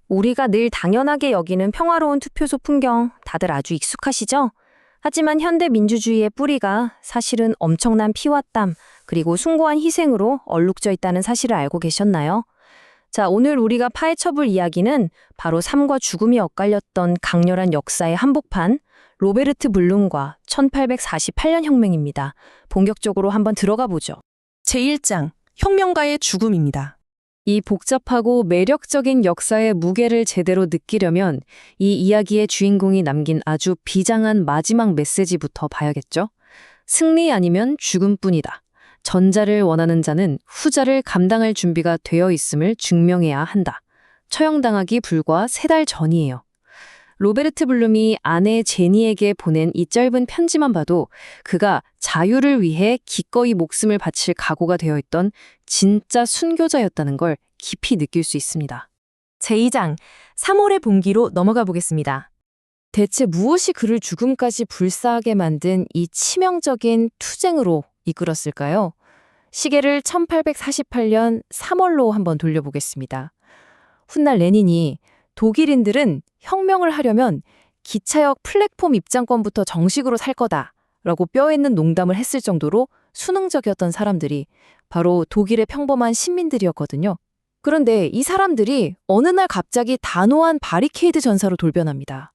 우리가 늘 당연하게 여기는 평화로운 투표소 풍경 다들 아주 익숙하시죠? 하지만 현대 민주주의의 뿌리가 사실은 엄청난 피와 땀, 그리고 숭고한 희생으로 얼룩져 있다는 사실을 알고 계셨나요? 자, 오늘 우리가 파헤쳐볼 이야기는 바로 삶과 죽음이 엇갈렸던 강렬한 역사의 한복판, 로베르트 블룸과 1848년 혁명입니다. 본격적으로 한번 들어가 보죠. 제1장 혁명가의 죽음입니다. 이 복잡하고 매력적인 역사의 무게를 제대로 느끼려면 이 이야기의 주인공이 남긴 아주 비장한 마지막 메시지부터 봐야겠죠? 승리 아니면 죽음뿐이다. 전자를 원하는 자는 후자를 감당할 준비가 되어 있음을 증명해야 한다. 처형당하기 불과 3달 전이에요. 로베르트 블룸이 아내 제니에게 보낸 이 짧은 편지만 봐도 그가 자유를 위해 기꺼이 목숨을 바칠 각오가 되어 있던 진짜 순교자였다는 걸 깊이 느낄 수 있습니다. 제2장 3월의 봉기로 넘어가 보겠습니다. 대체 무엇이 그를 죽음까지 불사하게 만든 이 치명적인 투쟁으로 이끌었을까요? 시계를 1848년 3월로 한번 돌려보겠습니다. 훗날 레닌이 독일인들은 혁명을 하려면 기차역 플랫폼 입장권부터 정식으로 살 거다 라고 뼈있는 농담을 했을 정도로 수능적이었던 사람들이 바로 독일의 평범한 시민들이었거든요. 그런데 이 사람들이 어느 날 갑자기 단호한 바리케이드 전사로 돌변합니다.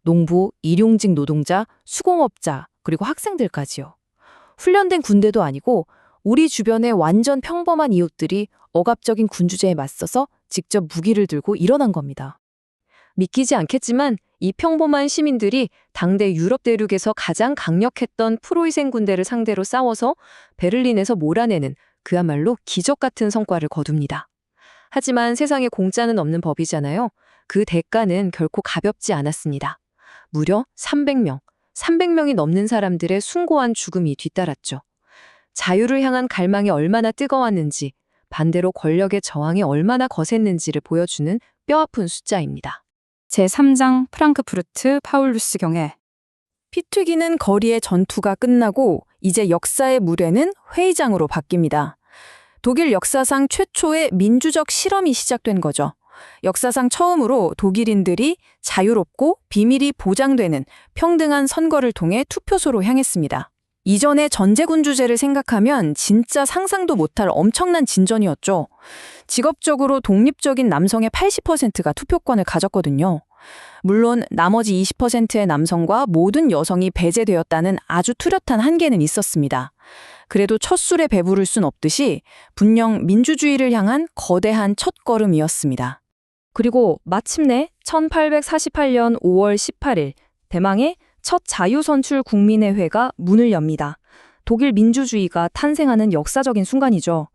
농부, 일용직 노동자, 수공업자, 그리고 학생들까지요. 훈련된 군대도 아니고 우리 주변의 완전 평범한 이웃들이 억압적인 군주제에 맞서서 직접 무기를 들고 일어난 겁니다. 믿기지 않겠지만 이 평범한 시민들이 당대 유럽 대륙에서 가장 강력했던 프로이센 군대를 상대로 싸워서 베를린에서 몰아내는 그야말로 기적 같은 성과를 거둡니다. 하지만 세상에 공짜는 없는 법이잖아요. 그 대가는 결코 가볍지 않았습니다. 무려 300명이 넘는 사람들의 숭고한 죽음이 뒤따랐죠. 자유를 향한 갈망이 얼마나 뜨거웠는지, 반대로 권력의 저항이 얼마나 거셌는지를 보여주는 뼈아픈 숫자입니다. 제3장 프랑크푸르트 파울루스 경회. 피 튀기는 거리의 전투가 끝나고 이제 역사의 무례는 회의장으로 바뀝니다. 독일 역사상 최초의 민주적 실험이 시작된 거죠. 역사상 처음으로 독일인들이 자유롭고 비밀이 보장되는 평등한 선거를 통해 투표소로 향했습니다. 이전의 전제군주제를 생각하면 진짜 상상도 못할 엄청난 진전이었죠. 직업적으로 독립적인 남성의 80%가 투표권을 가졌거든요. 물론 나머지 20%의 남성과 모든 여성이 배제되었다는 아주 뚜렷한 한계는 있었습니다. 그래도 첫 술에 배부를 순 없듯이 분명 민주주의를 향한 거대한 첫걸음이었습니다. 그리고 마침내 1848년 5월 18일 대망의 첫 자유선출 국민의회가 문을 엽니다. 독일 민주주의가 탄생하는 역사적인 순간이죠.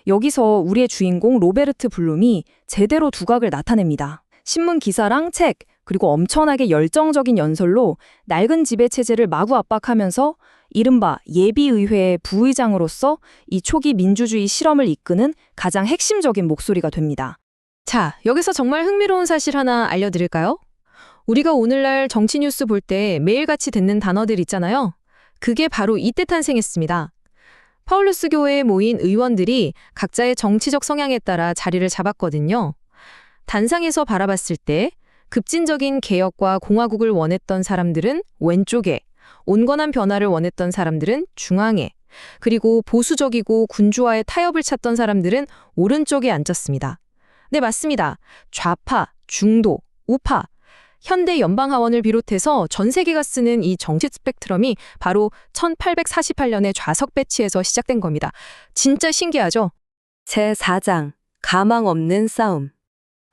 여기서 우리의 주인공 로베르트 블룸이 제대로 두각을 나타냅니다. 신문 기사랑 책, 그리고 엄청나게 열정적인 연설로 낡은 지배체제를 마구 압박하면서 이른바 예비의회의 부의장으로서 이 초기 민주주의 실험을 이끄는 가장 핵심적인 목소리가 됩니다. 자, 여기서 정말 흥미로운 사실 하나 알려드릴까요? 우리가 오늘날 정치 뉴스 볼 때 매일같이 듣는 단어들 있잖아요. 그게 바로 이때 탄생했습니다. 파울루스 교회에 모인 의원들이 각자의 정치적 성향에 따라 자리를 잡았거든요. 단상에서 바라봤을 때 급진적인 개혁과 공화국을 원했던 사람들은 왼쪽에, 온건한 변화를 원했던 사람들은 중앙에, 그리고 보수적이고 군주와의 타협을 찾던 사람들은 오른쪽에 앉았습니다. 네, 맞습니다. 좌파, 중도, 우파, 현대 연방하원을 비롯해서 전 세계가 쓰는 이 정치 스펙트럼이 바로 1848년의 좌석 배치에서 시작된 겁니다. 진짜 신기하죠? 제4장 가망 없는 싸움.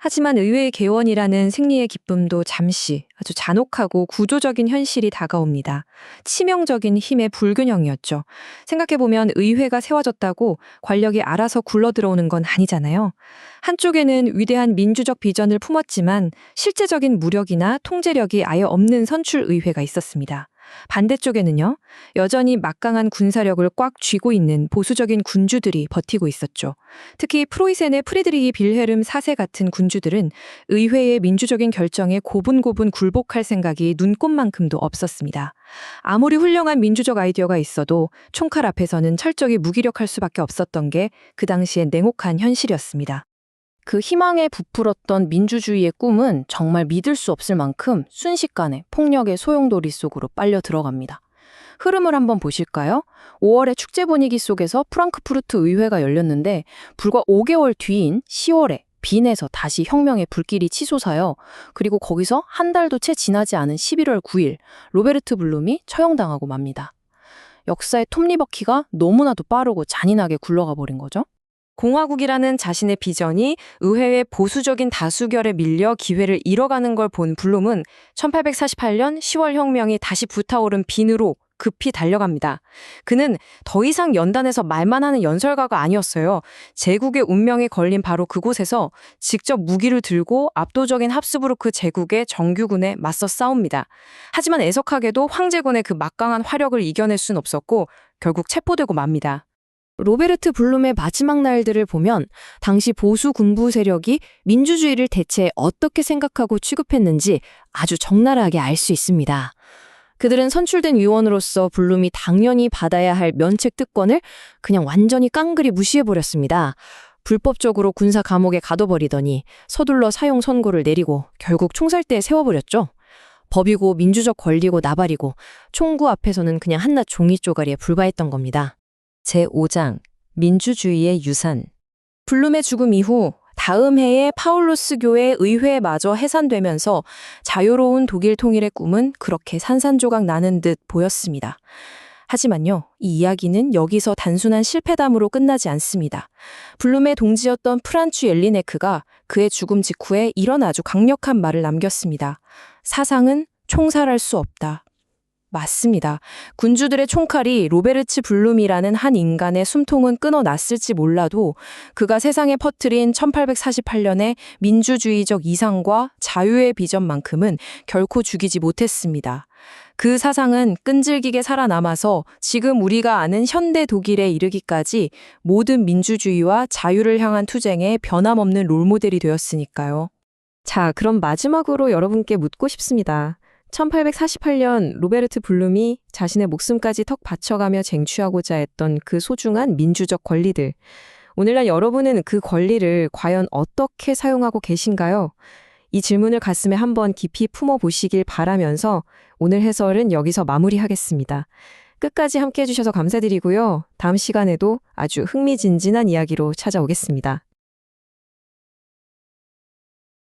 하지만 의회의 개원이라는 승리의 기쁨도 잠시 아주 잔혹하고 구조적인 현실이 다가옵니다. 치명적인 힘의 불균형이었죠. 생각해보면 의회가 세워졌다고 권력이 알아서 굴러들어오는 건 아니잖아요. 한쪽에는 위대한 민주적 비전을 품었지만 실제적인 무력이나 통제력이 아예 없는 선출의회가 있었습니다. 반대쪽에는요, 여전히 막강한 군사력을 꽉 쥐고 있는 보수적인 군주들이 버티고 있었죠. 특히 프로이센의 프리드리히 빌헤름 4세 같은 군주들은 의회의 민주적인 결정에 고분고분 굴복할 생각이 눈꼽만큼도 없었습니다. 아무리 훌륭한 민주적 아이디어가 있어도 총칼 앞에서는 철저히 무기력할 수밖에 없었던 게 그 당시의 냉혹한 현실이었습니다. 그 희망에 부풀었던 민주주의의 꿈은 정말 믿을 수 없을 만큼 순식간에 폭력의 소용돌이 속으로 빨려 들어갑니다. 흐름을 한번 보실까요? 5월의 축제 분위기 속에서 프랑크푸르트 의회가 열렸는데 불과 5개월 뒤인 10월에 빈에서 다시 혁명의 불길이 치솟아요. 그리고 거기서 한 달도 채 지나지 않은 11월 9일 로베르트 블룸이 처형당하고 맙니다. 역사의 톱니바퀴가 너무나도 빠르고 잔인하게 굴러가 버린 거죠. 공화국이라는 자신의 비전이 의회의 보수적인 다수결에 밀려 기회를 잃어가는 걸 본 블룸은 1848년 10월 혁명이 다시 불타오른 빈으로 급히 달려갑니다. 그는 더 이상 연단에서 말만 하는 연설가가 아니었어요. 제국의 운명에 걸린 바로 그곳에서 직접 무기를 들고 압도적인 합스부르크 제국의 정규군에 맞서 싸웁니다. 하지만 애석하게도 황제군의 그 막강한 화력을 이겨낼 순 없었고 결국 체포되고 맙니다. 로베르트 블룸의 마지막 날들을 보면 당시 보수 군부 세력이 민주주의를 대체 어떻게 생각하고 취급했는지 아주 적나라하게 알 수 있습니다. 그들은 선출된 위원으로서 블룸이 당연히 받아야 할 면책 특권을 그냥 완전히 깡그리 무시해버렸습니다. 불법적으로 군사 감옥에 가둬버리더니 서둘러 사형 선고를 내리고 결국 총살대에 세워버렸죠. 법이고 민주적 권리고 나발이고 총구 앞에서는 그냥 한낱 종이 쪼가리에 불과했던 겁니다. 제5장 민주주의의 유산. 블룸의 죽음 이후 다음 해에 파울루스 교회 의회마저 해산되면서 자유로운 독일 통일의 꿈은 그렇게 산산조각 나는 듯 보였습니다. 하지만요, 이 이야기는 여기서 단순한 실패담으로 끝나지 않습니다. 블룸의 동지였던 프란츠 옐리네크가 그의 죽음 직후에 이런 아주 강력한 말을 남겼습니다. 사상은 총살할 수 없다. 맞습니다. 군주들의 총칼이 로베르츠 블룸이라는 한 인간의 숨통은 끊어놨을지 몰라도 그가 세상에 퍼뜨린 1848년의 민주주의적 이상과 자유의 비전만큼은 결코 죽이지 못했습니다. 그 사상은 끈질기게 살아남아서 지금 우리가 아는 현대 독일에 이르기까지 모든 민주주의와 자유를 향한 투쟁의 변함없는 롤모델이 되었으니까요. 자, 그럼 마지막으로 여러분께 묻고 싶습니다. 1848년 로베르트 블룸이 자신의 목숨까지 턱 바쳐가며 쟁취하고자 했던 그 소중한 민주적 권리들. 오늘날 여러분은 그 권리를 과연 어떻게 사용하고 계신가요? 이 질문을 가슴에 한번 깊이 품어보시길 바라면서 오늘 해설은 여기서 마무리하겠습니다. 끝까지 함께해 주셔서 감사드리고요. 다음 시간에도 아주 흥미진진한 이야기로 찾아오겠습니다.